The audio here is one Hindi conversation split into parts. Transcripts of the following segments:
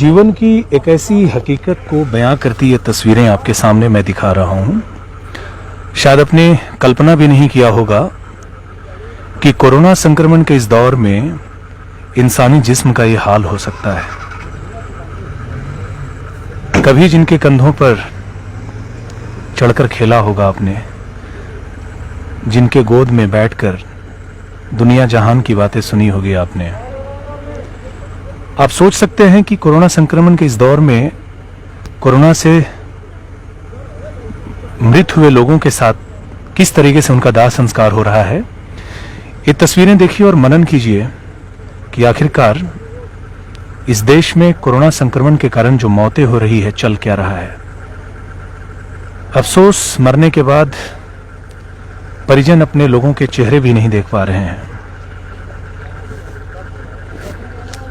जीवन की एक ऐसी हकीकत को बयां करती ये तस्वीरें आपके सामने मैं दिखा रहा हूं। शायद आपने कल्पना भी नहीं किया होगा कि कोरोना संक्रमण के इस दौर में इंसानी जिस्म का ये हाल हो सकता है। कभी जिनके कंधों पर चढ़कर खेला होगा आपने, जिनके गोद में बैठकर दुनिया जहान की बातें सुनी होगी आपने, आप सोच सकते हैं कि कोरोना संक्रमण के इस दौर में कोरोना से मृत हुए लोगों के साथ किस तरीके से उनका दाह संस्कार हो रहा है। ये तस्वीरें देखिए और मनन कीजिए कि आखिरकार इस देश में कोरोना संक्रमण के कारण जो मौतें हो रही है, चल क्या रहा है। अफसोस, मरने के बाद परिजन अपने लोगों के चेहरे भी नहीं देख पा रहे हैं।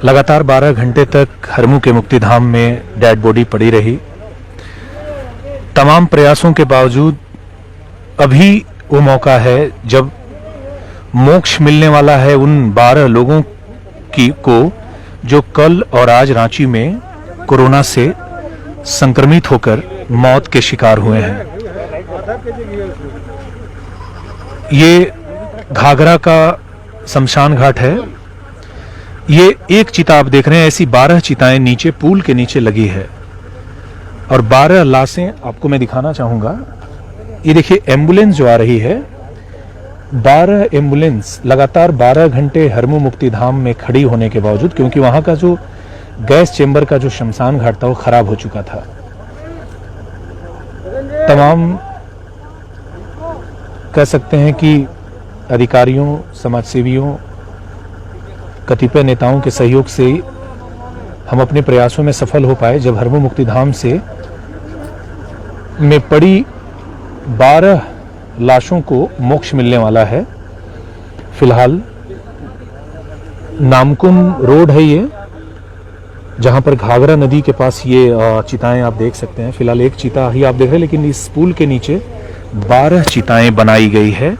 लगातार 12 घंटे तक हरमू के मुक्तिधाम में डेड बॉडी पड़ी रही। तमाम प्रयासों के बावजूद अभी वो मौका है जब मोक्ष मिलने वाला है उन 12 लोगों को जो कल और आज रांची में कोरोना से संक्रमित होकर मौत के शिकार हुए हैं। ये घाघरा का शमशान घाट है। ये एक चिता आप देख रहे हैं, ऐसी 12 चिताएं नीचे पुल के नीचे लगी है और 12 लाशें आपको मैं दिखाना चाहूंगा। ये देखिए एम्बुलेंस जो आ रही है, 12 एम्बुलेंस लगातार 12 घंटे हरमू मुक्तिधाम में खड़ी होने के बावजूद, क्योंकि वहां का जो गैस चेंबर का जो शमशान घाट था वो खराब हो चुका था। तमाम कह सकते हैं कि अधिकारियों, समाजसेवियों, कतिपय नेताओं के सहयोग से हम अपने प्रयासों में सफल हो पाए। जब हरमू मुक्तिधाम से में पड़ी 12 लाशों को मोक्ष मिलने वाला है। फिलहाल नामकुम रोड है ये, जहां पर घाघरा नदी के पास ये चिताएं आप देख सकते हैं। फिलहाल एक चिता ही आप देख रहे हैं, लेकिन इस पुल के नीचे 12 चिताएं बनाई गई है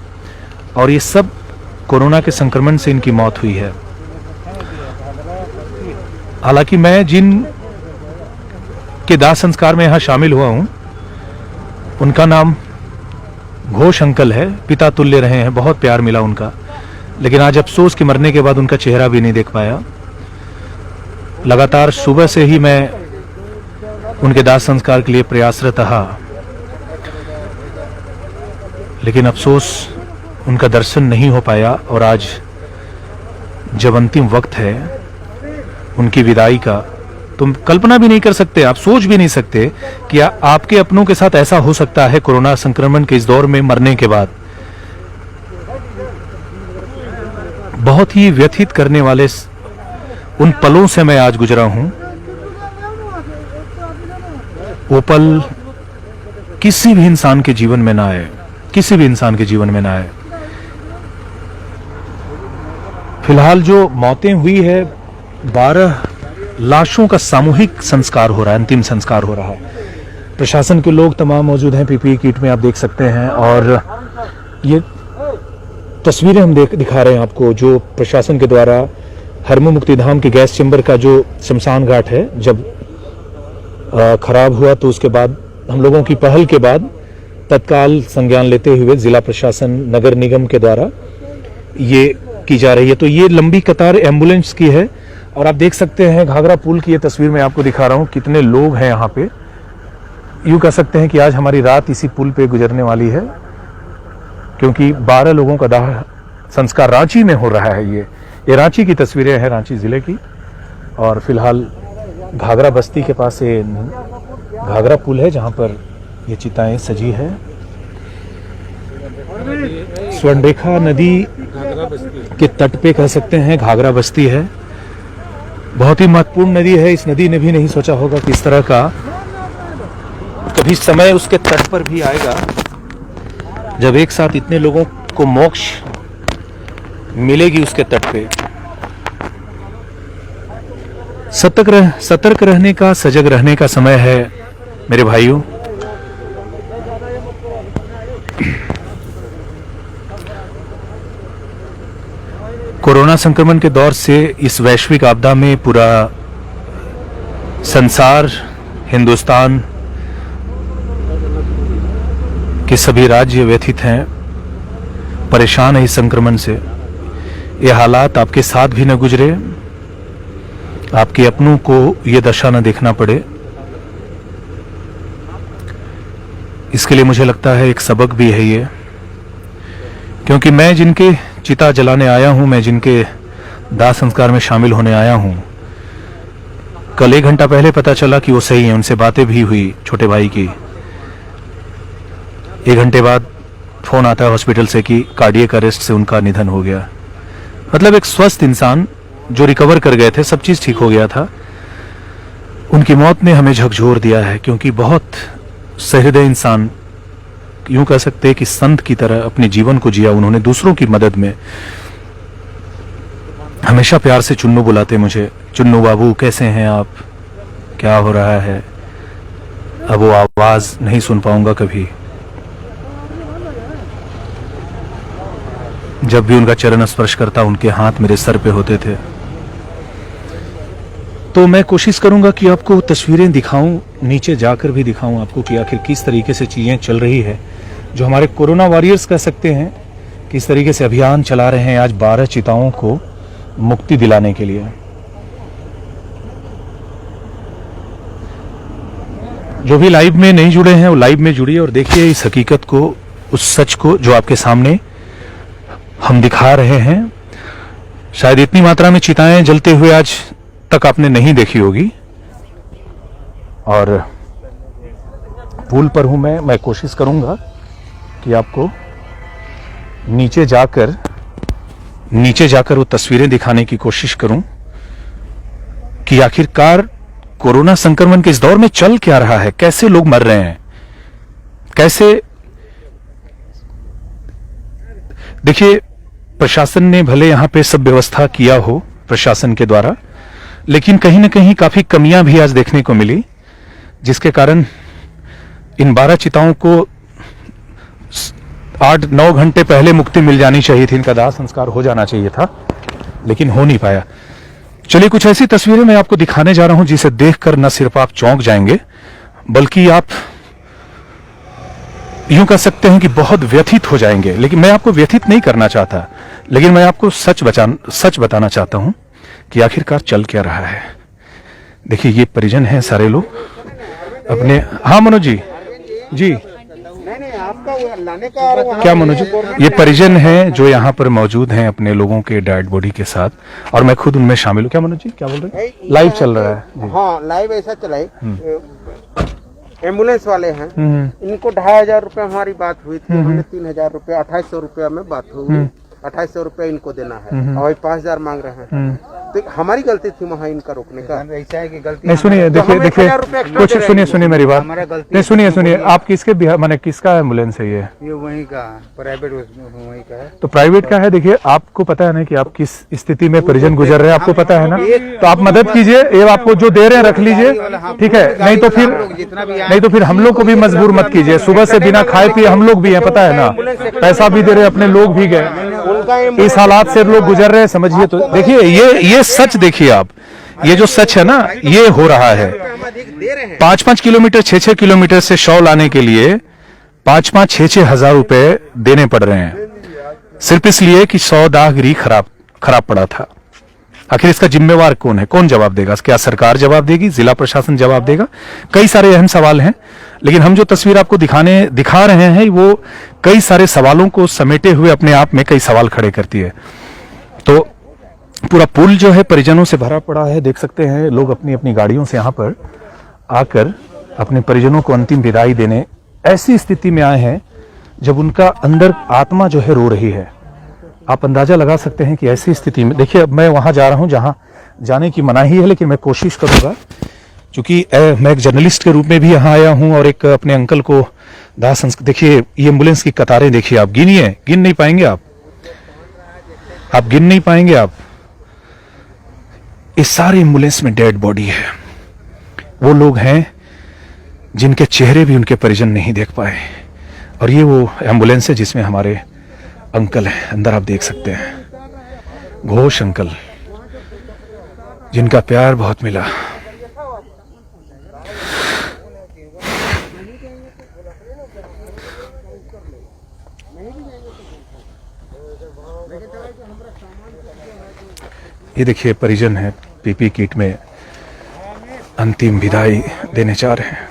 और ये सब कोरोना के संक्रमण से इनकी मौत हुई है। हालांकि मैं जिन के दाह संस्कार में यहां शामिल हुआ हूं, उनका नाम घोष अंकल है। पिता तुल्य रहे हैं, बहुत प्यार मिला उनका, लेकिन आज अफसोस कि मरने के बाद उनका चेहरा भी नहीं देख पाया। लगातार सुबह से ही मैं उनके दाह संस्कार के लिए प्रयासरत रहा, लेकिन अफसोस उनका दर्शन नहीं हो पाया। और आज जब अंतिम वक्त है उनकी विदाई का, तुम कल्पना भी नहीं कर सकते, आप सोच भी नहीं सकते कि आपके अपनों के साथ ऐसा हो सकता है कोरोना संक्रमण के इस दौर में मरने के बाद। बहुत ही व्यथित करने वाले उन पलों से मैं आज गुजरा हूं। वो पल किसी भी इंसान के जीवन में ना आए, किसी भी इंसान के जीवन में ना आए। फिलहाल जो मौतें हुई है, 12 लाशों का सामूहिक संस्कार हो रहा है, अंतिम संस्कार हो रहा है। प्रशासन के लोग तमाम मौजूद हैं, पीपीई किट में आप देख सकते हैं। और ये तस्वीरें हम दिखा रहे हैं आपको, जो प्रशासन के द्वारा हरमू मुक्तिधाम के गैस चेंबर का जो शमशान घाट है, जब खराब हुआ तो उसके बाद हम लोगों की पहल के बाद तत्काल संज्ञान लेते हुए जिला प्रशासन, नगर निगम के द्वारा ये की जा रही है। तो ये लंबी कतार एम्बुलेंस की है और आप देख सकते हैं घाघरा पुल की ये तस्वीर मैं आपको दिखा रहा हूं, कितने लोग हैं यहाँ पे। यूं कह सकते हैं कि आज हमारी रात इसी पुल पे गुजरने वाली है, क्योंकि 12 लोगों का दाह संस्कार रांची में हो रहा है। ये रांची की तस्वीरें हैं, रांची जिले की। और फिलहाल घाघरा बस्ती के पास ये घाघरा पुल है जहां पर ये चिताएं सजी है। स्वर्णरेखा नदी के तट पे कह सकते हैं घाघरा बस्ती है। बहुत ही महत्वपूर्ण नदी है। इस नदी ने भी नहीं सोचा होगा कि इस तरह का कभी समय उसके तट पर भी आएगा, जब एक साथ इतने लोगों को मोक्ष मिलेगी उसके तट पे। सतर्क रहने का, सजग रहने का समय है मेरे भाइयों। कोरोना संक्रमण के दौर से इस वैश्विक आपदा में पूरा संसार, हिंदुस्तान के सभी राज्य व्यथित हैं, परेशान है इस संक्रमण से। ये हालात आपके साथ भी न गुजरे, आपके अपनों को ये दशा न देखना पड़े, इसके लिए मुझे लगता है एक सबक भी है ये। क्योंकि मैं जिनके चिता जलाने आया हूं, मैं जिनके दाह संस्कार में शामिल होने आया हूं, कल 1 घंटा पहले पता चला कि वो सही है। उनसे बातें भी हुई, छोटे भाई की। 1 घंटे बाद फोन आता है हॉस्पिटल से कि कार्डियक अरेस्ट से उनका निधन हो गया। मतलब एक स्वस्थ इंसान जो रिकवर कर गए थे, सब चीज ठीक हो गया था, उनकी मौत ने हमें झकझोर दिया है। क्योंकि बहुत सहृदय इंसान, यूं कह सकते हैं कि संत की तरह अपने जीवन को जिया उन्होंने दूसरों की मदद में। हमेशा प्यार से चुन्नू बुलाते मुझे, चुन्नू बाबू कैसे हैं आप, क्या हो रहा है। अब वो आवाज नहीं सुन पाऊंगा कभी। जब भी उनका चरण स्पर्श करता, उनके हाथ मेरे सर पे होते थे। तो मैं कोशिश करूंगा कि आपको तस्वीरें दिखाऊं, नीचे जाकर भी दिखाऊं आपको कि आखिर किस तरीके से चीजें चल रही है। जो हमारे कोरोना वॉरियर्स कह सकते हैं, किस तरीके से अभियान चला रहे हैं आज 12 चिताओं को मुक्ति दिलाने के लिए। जो भी लाइव में नहीं जुड़े हैं वो लाइव में जुड़िए और देखिए इस हकीकत को, उस सच को जो आपके सामने हम दिखा रहे हैं। शायद इतनी मात्रा में चिताएं जलते हुए आज तक आपने नहीं देखी होगी। और पुल पर हूं मैं कोशिश करूंगा कि आपको नीचे जाकर वो तस्वीरें दिखाने की कोशिश करूं कि आखिरकार कोरोना संक्रमण के इस दौर में चल क्या रहा है, कैसे लोग मर रहे हैं, कैसे। देखिए, प्रशासन ने भले यहां पे सब व्यवस्था किया हो प्रशासन के द्वारा, लेकिन कहीं ना कहीं काफी कमियां भी आज देखने को मिली, जिसके कारण इन 12 चिताओं को 8-9 घंटे पहले मुक्ति मिल जानी चाहिए थी, इनका दाह संस्कार हो जाना चाहिए था, लेकिन हो नहीं पाया। चलिए कुछ ऐसी तस्वीरें मैं आपको दिखाने जा रहा हूं जिसे देखकर न सिर्फ आप चौंक जाएंगे, बल्कि आप यूं कह सकते हैं कि बहुत व्यथित हो जाएंगे। लेकिन मैं आपको व्यथित नहीं करना चाहता, लेकिन मैं आपको सच बताना चाहता हूं कि आखिरकार चल क्या रहा है। देखिए, ये परिजन हैं सारे लोग अपने। हाँ मनोज जी नहीं आपका वो लाने का क्या मनोज, ये परिजन हैं जो यहाँ पर मौजूद हैं अपने लोगों के डेड बॉडी के साथ, और मैं खुद उनमें शामिल हूँ। क्या मनोज जी, क्या बोल रहे हैं? लाइव चल रहा है। हाँ, लाइव ऐसा चला है। एम्बुलेंस वाले हैं, इनको 2500 रुपए हमारी बात हुई थी, हमने 3000 रुपए 2800 रुपया में बात हुई, 2800 रुपए इनको देना है और 5000 मांग रहे हैं। तो हमारी गलती थी वहाँ इनका रोकने का। ऐसा है कि गलती नहीं। सुनिए, देखिए कुछ सुनिए मेरी बात नहीं, सुनिए आप किसके बिहार माने किसका एम्बुलेंस है ये वहीं का प्राइवेट, वहीं का है। तो प्राइवेट का है। देखिए, आपको पता है ना कि आप किस स्थिति में परिजन गुजर रहे हैं, आपको पता है ना, तो आप मदद कीजिए। ये आपको जो दे रहे हैं रख लीजिए, ठीक है। नहीं तो फिर हम लोग को भी मजबूर मत कीजिए। सुबह से बिना खाए पिए हम लोग भी हैं, पता है ना, पैसा भी दे रहे, अपने लोग भी गए, इस हालात से लोग गुजर रहे हैं, समझिए। तो देखिए, ये सच देखिए आप, ये जो सच है ना, ये हो रहा है। 5-5 किलोमीटर 6-6 किलोमीटर से शव लाने के लिए 5-5 6-6 हजार रुपए देने पड़ रहे हैं, सिर्फ इसलिए कि 100 दाहगिरी खराब पड़ा था। आखिर इसका जिम्मेवार कौन है, कौन जवाब देगा? क्या सरकार जवाब देगी, जिला प्रशासन जवाब देगा? कई सारे अहम सवाल हैं, लेकिन हम जो तस्वीर आपको दिखा रहे हैं वो कई सारे सवालों को समेटे हुए अपने आप में कई सवाल खड़े करती है। तो पूरा पुल जो है परिजनों से भरा पड़ा है, देख सकते हैं। लोग अपनी अपनी गाड़ियों से यहाँ पर आकर अपने परिजनों को अंतिम विदाई देने ऐसी स्थिति में आए हैं जब उनका अंदर आत्मा जो है रो रही है। आप अंदाजा लगा सकते हैं कि ऐसी स्थिति में, देखिए, अब मैं वहां जा रहा हूं जहां जाने की मनाही है, लेकिन मैं कोशिश करूंगा, क्योंकि मैं एक जर्नलिस्ट के रूप में भी यहाँ आया हूं और एक अपने अंकल को दाह संस्कार। देखिए, ये एम्बुलेंस की कतारें देखिए आप, गिन नहीं पाएंगे आप गिन नहीं पाएंगे आप। इस सारे एम्बुलेंस में डेड बॉडी है। वो लोग हैं जिनके चेहरे भी उनके परिजन नहीं देख पाए, और ये वो एम्बुलेंस है जिसमें हमारे अंकल हैं। अंदर आप देख सकते हैं, घोष अंकल, जिनका प्यार बहुत मिला। ये देखिए परिजन है पीपी किट में अंतिम विदाई देने जा रहे हैं।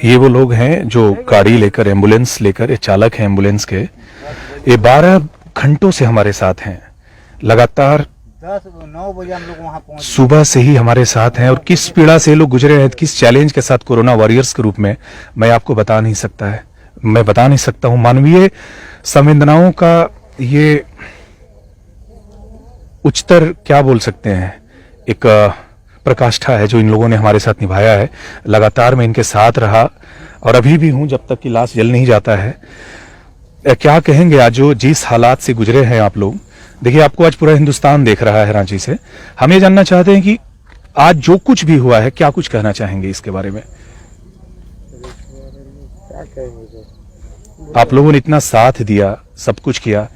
ये वो लोग हैं जो गाड़ी लेकर, एम्बुलेंस लेकर, ये चालक हैं एम्बुलेंस के, ये 12 घंटों से हमारे साथ हैं, लगातार 10-9 बजे हम लोग वहाँ पहुँच सुबह से ही हमारे साथ हैं। और किस पीड़ा से लोग गुजरे हैं, किस चैलेंज के साथ कोरोना वॉरियर्स के रूप में, मैं आपको बता नहीं सकता हूँ। मानवीय संवेदनाओं का ये उच्चतर क्या बोल सकते हैं, एक प्रकाष्ठा है जो इन लोगों ने हमारे साथ निभाया है। लगातार मैं इनके साथ रहा और अभी भी हूं जब तक कि लाश जल नहीं जाता है। क्या कहेंगे आज जो जिस हालात से गुजरे हैं आप लोग। देखिए, आपको आज पूरा हिंदुस्तान देख रहा है रांची से। हम ये जानना चाहते हैं कि आज जो कुछ भी हुआ है, क्या कुछ कहना चाहेंगे इसके बारे में। आप लोगों ने इतना साथ दिया, सब कुछ किया,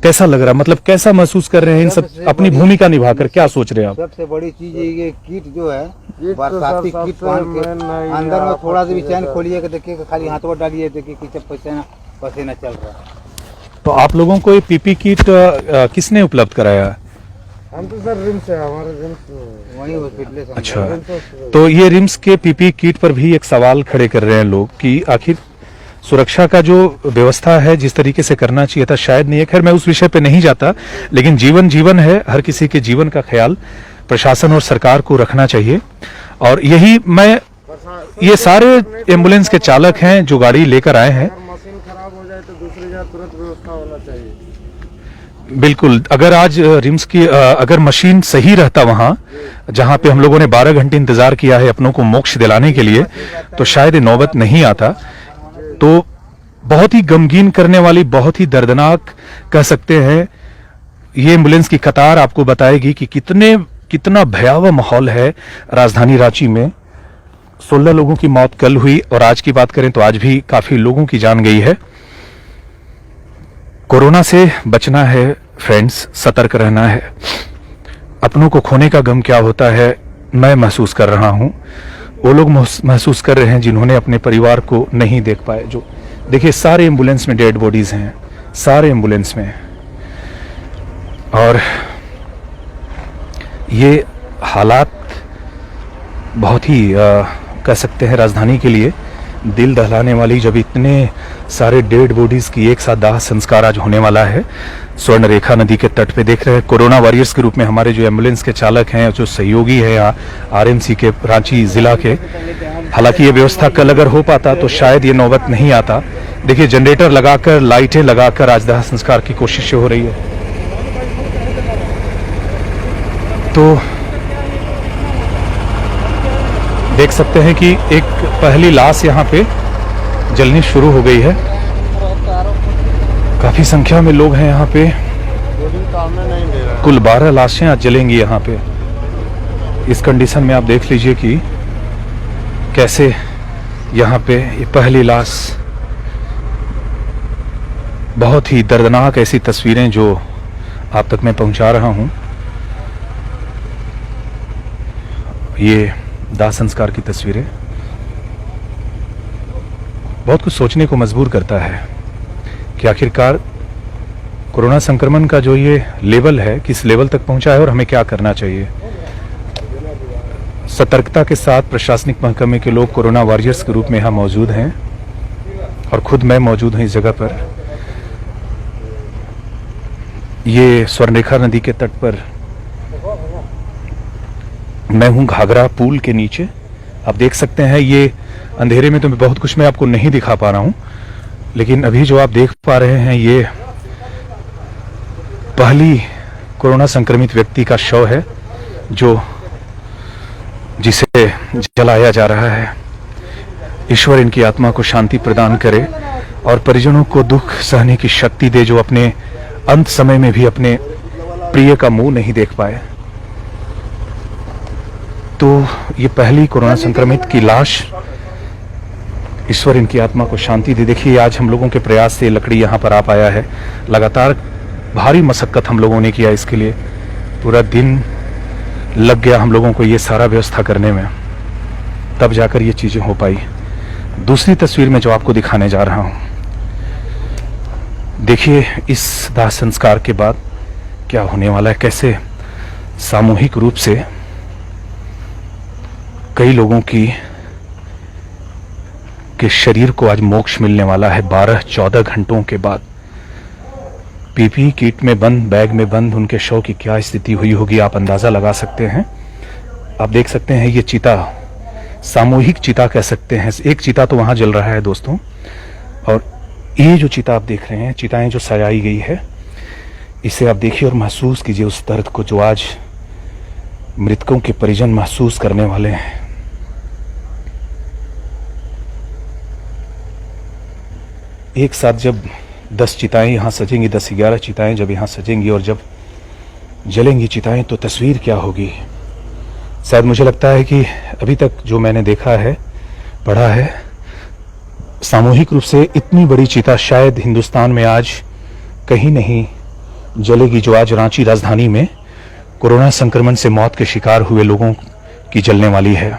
कैसा लग रहा, मतलब कैसा महसूस कर रहे हैं इन सब अपनी भूमिका निभाकर, क्या सोच रहे हैं आप। सबसे बड़ी चीज ये किट जो है, बरसाती किट पहन के अंदर में थोड़ा सा भी चैन खोलिए कि देखिए कि खाली हाथों डालिए, देखिए कि पसीना चल रहा है। तो आप लोगों को ये पीपी किट किसने उपलब्ध कराया। हम तो सर रिम्स है, हमारे रिम्स वही हॉस्पिटल से। अच्छा, तो ये रिम्स के पीपी किट पर भी एक सवाल खड़े कर रहे हैं लोग कि आखिर सुरक्षा का जो व्यवस्था है जिस तरीके से करना चाहिए था शायद नहीं है। खैर, मैं उस विषय पे नहीं जाता, लेकिन जीवन है, हर किसी के जीवन का ख्याल प्रशासन और सरकार को रखना चाहिए। और यही मैं, ये सारे एम्बुलेंस के चालक हैं जो गाड़ी लेकर आए हैं। मशीन खराब हो जाए तो दूसरी जगह तुरंत व्यवस्था होना चाहिए। बिल्कुल, अगर आज रिम्स की अगर मशीन सही रहता वहां जहां पे हम लोगों ने 12 घंटे इंतजार किया है अपनों को मोक्ष दिलाने के लिए, तो शायद ये नौबत नहीं आता। तो बहुत ही गमगीन करने वाली, बहुत ही दर्दनाक कह सकते हैं, ये एम्बुलेंस की कतार आपको बताएगी कि कितना भयावह माहौल है राजधानी रांची में। 16 लोगों की मौत कल हुई और आज की बात करें तो आज भी काफी लोगों की जान गई है। कोरोना से बचना है फ्रेंड्स, सतर्क रहना है। अपनों को खोने का गम क्या होता है मैं महसूस कर रहा हूं, वो लोग महसूस कर रहे हैं जिन्होंने अपने परिवार को नहीं देख पाए। जो देखिए, सारे एम्बुलेंस में डेड बॉडीज हैं, सारे एम्बुलेंस में। और ये हालात बहुत ही कह सकते हैं राजधानी के लिए दिल दहलाने वाली, जब इतने सारे डेड बॉडीज की एक साथ दाह संस्कार आज होने वाला है स्वर्ण रेखा नदी के तट पे। देख रहे हैं कोरोना वॉरियर्स के रूप में हमारे जो एम्बुलेंस के चालक हैं, जो सहयोगी हैं यहाँ आरएमसी के रांची जिला के। हालांकि ये व्यवस्था कल अगर हो पाता तो शायद ये नौबत नहीं आता। देखिए, जनरेटर लगाकर, लाइटें लगाकर आज दाह संस्कार की कोशिश हो रही है। तो देख सकते हैं कि एक पहली लाश यहाँ पे जलनी शुरू हो गई है। काफी संख्या में लोग हैं यहाँ पे, कुल 12 लाशें आज जलेंगी यहाँ पे। इस कंडीशन में आप देख लीजिए कि कैसे यहाँ पे ये पहली लाश, बहुत ही दर्दनाक ऐसी तस्वीरें जो आप तक मैं पहुंचा रहा हूं। ये दाह संस्कार की तस्वीरें बहुत कुछ सोचने को मजबूर करता है कि आखिरकार कोरोना संक्रमण का जो ये लेवल है किस लेवल तक पहुंचा है और हमें क्या करना चाहिए। सतर्कता के साथ प्रशासनिक महकमे के लोग कोरोना वॉरियर्स के रूप में यहाँ मौजूद हैं और खुद मैं मौजूद हूँ इस जगह पर। ये स्वर्णरेखा नदी के तट पर मैं हूं, घाघरा पुल के नीचे। आप देख सकते हैं ये अंधेरे में तो बहुत कुछ मैं आपको नहीं दिखा पा रहा हूं, लेकिन अभी जो आप देख पा रहे हैं ये पहली कोरोना संक्रमित व्यक्ति का शव है जो जिसे जलाया जा रहा है। ईश्वर इनकी आत्मा को शांति प्रदान करे और परिजनों को दुख सहने की शक्ति दे जो अपने अंत समय में भी अपने प्रिय का मुंह नहीं देख पाए। तो ये पहली कोरोना संक्रमित की लाश, ईश्वर इनकी आत्मा को शांति दे। देखिए, आज हम लोगों के प्रयास से लकड़ी यहाँ पर आ पाया है। लगातार भारी मशक्क़त हम लोगों ने किया इसके लिए, पूरा दिन लग गया हम लोगों को ये सारा व्यवस्था करने में, तब जाकर ये चीज़ें हो पाई। दूसरी तस्वीर में जो आपको दिखाने जा रहा हूँ, देखिए इस दाह संस्कार के बाद क्या होने वाला है, कैसे सामूहिक रूप से कई लोगों के शरीर को आज मोक्ष मिलने वाला है 12-14 घंटों के बाद। पीपी किट में बंद, बैग में बंद उनके शव की क्या स्थिति हुई होगी आप अंदाजा लगा सकते हैं। आप देख सकते हैं ये चिता, सामूहिक चिता कह सकते हैं, एक चिता तो वहां जल रहा है दोस्तों, और ये जो चिता आप देख रहे हैं, चिताएं जो सजाई गई है, इसे आप देखिए और महसूस कीजिए उस दर्द को जो आज मृतकों के परिजन महसूस करने वाले हैं। एक साथ जब 10 चिताएं यहाँ सजेंगी, 10-11 चिताएं जब यहाँ सजेंगी और जब जलेंगी चिताएं, तो तस्वीर क्या होगी। शायद मुझे लगता है कि अभी तक जो मैंने देखा है, पढ़ा है, सामूहिक रूप से इतनी बड़ी चिता शायद हिंदुस्तान में आज कहीं नहीं जलेगी, जो आज रांची राजधानी में कोरोना संक्रमण से मौत के शिकार हुए लोगों की जलने वाली है।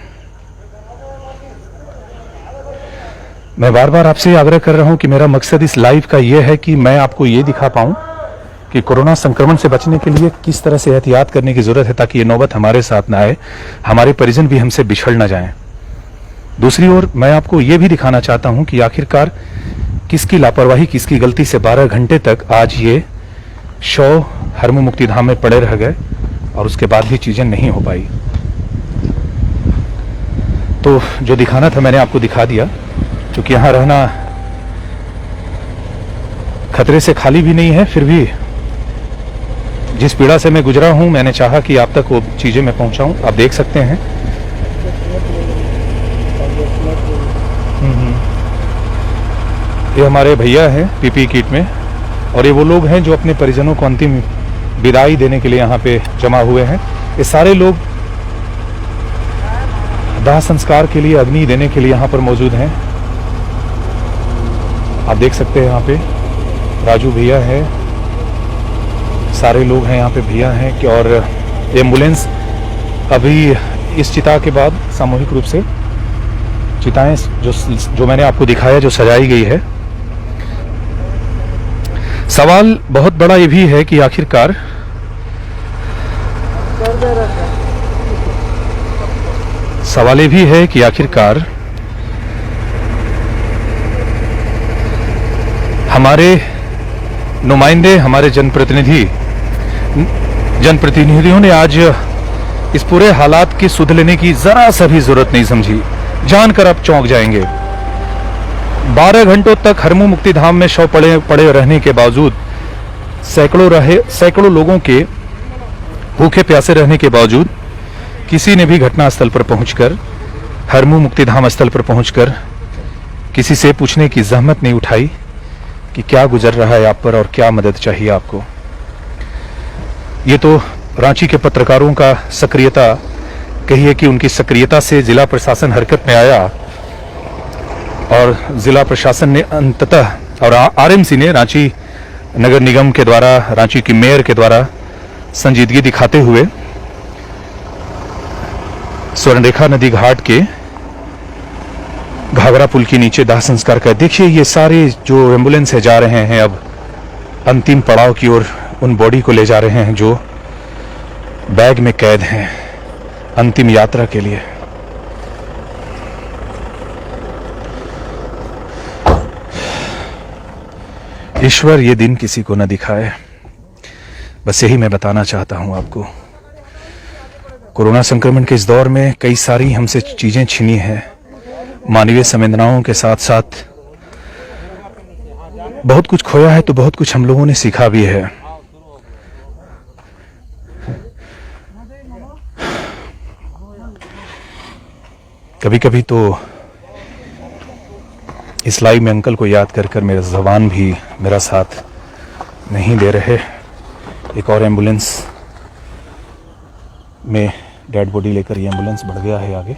मैं बार बार आपसे आग्रह कर रहा हूं कि मेरा मकसद इस लाइव का यह है कि मैं आपको ये दिखा पाऊं कि कोरोना संक्रमण से बचने के लिए किस तरह से एहतियात करने की जरूरत है, ताकि ये नौबत हमारे साथ ना आए, हमारे परिजन भी हमसे बिछड़ ना जाएं। दूसरी ओर मैं आपको ये भी दिखाना चाहता हूं कि आखिरकार किसकी लापरवाही, किसकी गलती से 12 घंटे तक आज ये शव हरमू मुक्तिधाम में पड़े रह गए और उसके बाद भी चीजें नहीं हो पाई। तो जो दिखाना था मैंने आपको दिखा दिया, क्योंकि यहाँ रहना खतरे से खाली भी नहीं है, फिर भी जिस पीड़ा से मैं गुजरा हूं, मैंने चाहा कि आप तक वो चीजें मैं पहुंचाऊं। आप देख सकते हैं ये हमारे भैया हैं पीपी किट में, और ये वो लोग हैं जो अपने परिजनों को अंतिम विदाई देने के लिए यहाँ पे जमा हुए हैं। ये सारे लोग दाह संस्कार के लिए, अग्नि देने के लिए यहाँ पर मौजूद हैं। आप देख सकते हैं यहाँ पे राजू भैया है, सारे लोग हैं यहाँ पे, भैया हैं कि, और एम्बुलेंस अभी इस चिता के बाद सामूहिक रूप से चिताएं जो मैंने आपको दिखाया, जो सजाई गई है। सवाल बहुत बड़ा ये भी है कि आखिरकार हमारे नुमाइंदे, हमारे जनप्रतिनिधियों ने आज इस पूरे हालात की सुध लेने की जरा सा भी जरूरत नहीं समझी। जानकर आप चौंक जाएंगे, 12 घंटों तक हरमू मुक्तिधाम में शव पड़े रहने के बावजूद, सैकड़ों लोगों के भूखे प्यासे रहने के बावजूद, किसी ने भी घटनास्थल पर पहुंचकर, हरमू मुक्तिधाम स्थल पर पहुंचकर किसी से पूछने की जहमत नहीं उठाई कि क्या गुजर रहा है आप पर और क्या मदद चाहिए आपको। ये तो रांची के पत्रकारों का सक्रियता, कहिए कि उनकी सक्रियता से जिला प्रशासन हरकत में आया, और जिला प्रशासन ने अंततः, और आरएमसी ने, रांची नगर निगम के द्वारा, रांची की मेयर के द्वारा संजीदगी दिखाते हुए स्वर्णरेखा नदी घाट के घाघरा पुल के नीचे दाह संस्कार का। देखिए ये सारे जो एम्बुलेंस है जा रहे हैं अब अंतिम पड़ाव की ओर, उन बॉडी को ले जा रहे हैं जो बैग में कैद हैं अंतिम यात्रा के लिए। ईश्वर ये दिन किसी को न दिखाए, बस यही मैं बताना चाहता हूं आपको। कोरोना संक्रमण के इस दौर में कई सारी हमसे चीजें छिनी हैं, मानवीय संवेदनाओं के साथ साथ बहुत कुछ खोया है, तो बहुत कुछ हम लोगों ने सीखा भी है। कभी कभी तो इस लाइव में अंकल को याद कर कर मेरा जबान भी मेरा साथ नहीं दे रहे। एक और एम्बुलेंस में डेड बॉडी लेकर ये एम्बुलेंस बढ़ गया है आगे।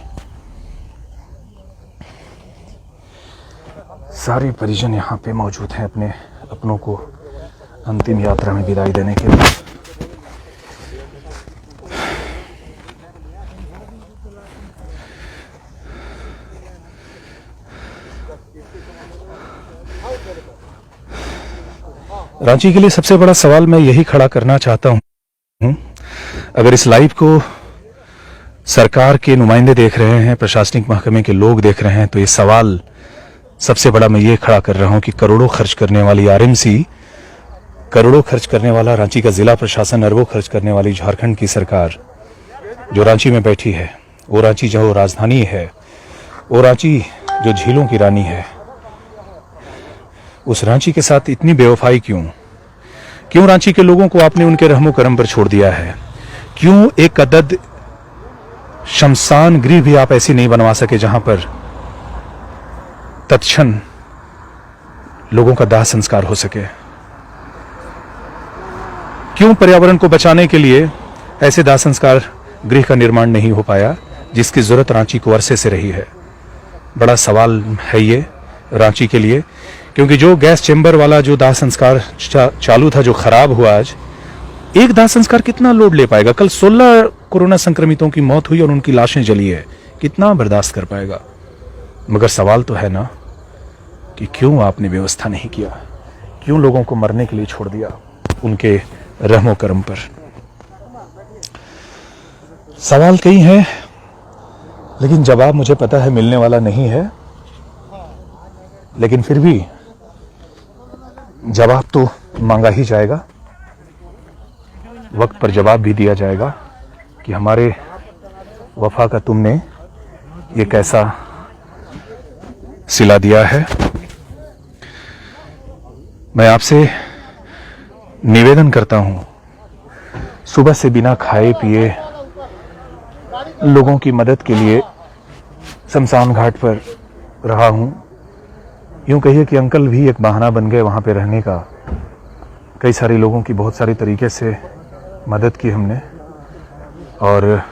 सारे परिजन यहाँ पे मौजूद हैं अपने अपनों को अंतिम यात्रा में विदाई देने के लिए। रांची के लिए सबसे बड़ा सवाल मैं यही खड़ा करना चाहता हूं, अगर इस लाइव को सरकार के नुमाइंदे देख रहे हैं, प्रशासनिक महकमे के लोग देख रहे हैं, तो ये सवाल सबसे बड़ा मैं ये खड़ा कर रहा हूं कि करोड़ों खर्च करने वाली आरएमसी, करोड़ों खर्च करने वाला रांची का जिला प्रशासन, अरबों खर्च करने वाली झारखंड की सरकार जो रांची में बैठी है, वो रांची जो राजधानी है, वो रांची जो झीलों की रानी है, उस रांची के साथ इतनी बेवफाई क्यों? क्यों रांची के लोगों को आपने उनके रहमो करम पर छोड़ दिया है? क्यों एक अदद शमशान गृह भी आप ऐसी नहीं बनवा सके जहां पर तत्क्षण लोगों का दाह संस्कार हो सके? क्यों पर्यावरण को बचाने के लिए ऐसे दाह संस्कार गृह का निर्माण नहीं हो पाया जिसकी जरूरत रांची को अरसे से रही है? बड़ा सवाल है ये रांची के लिए, क्योंकि जो गैस चेंबर वाला जो दाह संस्कार चालू था, जो खराब हुआ, आज एक दाह संस्कार कितना लोड ले पाएगा? कल 16 कोरोना संक्रमितों की मौत हुई और उनकी लाशें जली है, कितना बर्दाश्त कर पाएगा? मगर सवाल तो है ना कि क्यों आपने व्यवस्था नहीं किया? क्यों लोगों को मरने के लिए छोड़ दिया उनके रहमो करम पर? सवाल कई हैं, लेकिन जवाब मुझे पता है मिलने वाला नहीं है। लेकिन फिर भी जवाब तो मांगा ही जाएगा, वक्त पर जवाब भी दिया जाएगा कि हमारे वफा का तुमने ये कैसा सिला दिया है। मैं आपसे निवेदन करता हूं, सुबह से बिना खाए पिए लोगों की मदद के लिए शमशान घाट पर रहा हूं। यूं कहिए कि अंकल भी एक बहाना बन गए वहां पे रहने का। कई सारे लोगों की बहुत सारी तरीके से मदद की हमने, और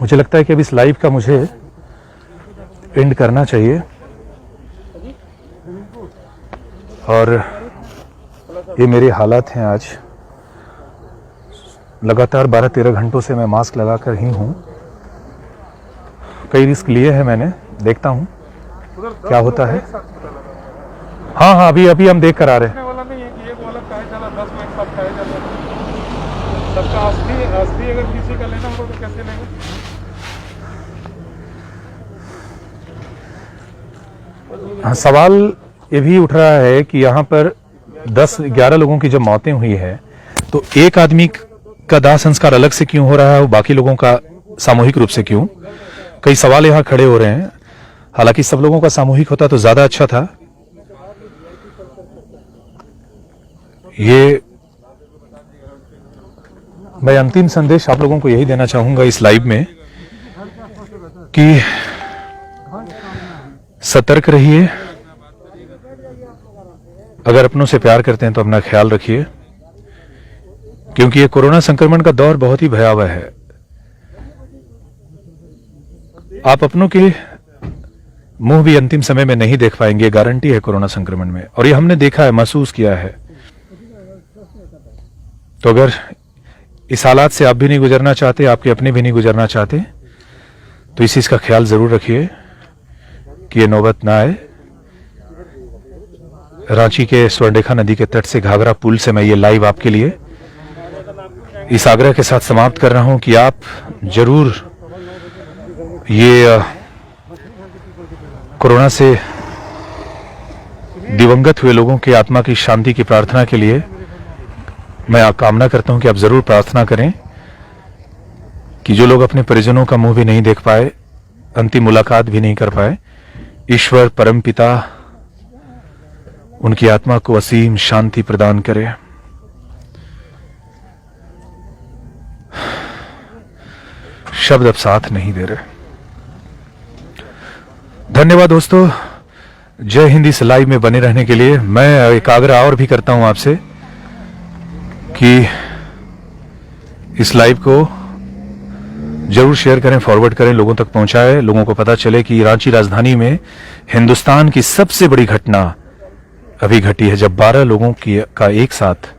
मुझे लगता है कि अब इस लाइव का मुझे एंड करना चाहिए। और ये मेरे हालात हैं आज। लगातार 12-13 घंटों से मैं मास्क लगाकर ही हूं। कई रिस्क लिए हैं मैंने, देखता हूं क्या होता है। हाँ, अभी हम देख कर आ रहे हैं। वाला नहीं है कि एक वाला खाया जाला 10 में एक साथ खाया जाता है। सबका असली अगर किसी का लेना हो तो कैसे लेंगे? हाँ, सवाल ये भी उठ रहा है कि यहाँ पर 10-11 लोगों की जब मौतें हुई है तो एक आदमी का दाह संस्कार अलग से क्यों हो रहा है और बाकी लोगों का सामूहिक रूप से क्यों? कई सवाल यहाँ खड़े हो रहे हैं। हालांकि सब लोगों का सामूहिक होता तो ज्यादा अच्छा था। ये मैं अंतिम संदेश आप लोगों को यही देना चाहूंगा इस लाइव में कि सतर्क रहिए। अगर अपनों से प्यार करते हैं तो अपना ख्याल रखिए, क्योंकि ये कोरोना संक्रमण का दौर बहुत ही भयावह है। आप अपनों के मुंह भी अंतिम समय में नहीं देख पाएंगे, गारंटी है कोरोना संक्रमण में। और ये हमने देखा है, महसूस किया है। तो अगर इस हालात से आप भी नहीं गुजरना चाहते, आपके अपने भी नहीं गुजरना चाहते, तो इस चीज का ख्याल जरूर रखिए कि ये नौबत ना आए। रांची के स्वर्णरेखा नदी के तट से घाघरा पुल से मैं ये लाइव आपके लिए इस आग्रह के साथ समाप्त कर रहा हूं कि आप जरूर ये कोरोना से दिवंगत हुए लोगों की आत्मा की शांति की प्रार्थना के लिए मैं कामना करता हूं कि आप जरूर प्रार्थना करें कि जो लोग अपने परिजनों का मुंह भी नहीं देख पाए, अंतिम मुलाकात भी नहीं कर पाए, ईश्वर परमपिता उनकी आत्मा को असीम शांति प्रदान करे। शब्द अब साथ नहीं दे रहे। धन्यवाद दोस्तों, जय हिंद। इस लाइव में बने रहने के लिए मैं एक आग्रह और भी करता हूं आपसे कि इस लाइव को जरूर शेयर करें, फॉरवर्ड करें, लोगों तक पहुंचाएं, लोगों को पता चले कि रांची राजधानी में हिंदुस्तान की सबसे बड़ी घटना अभी घटी है, जब 12 लोगों का एक साथ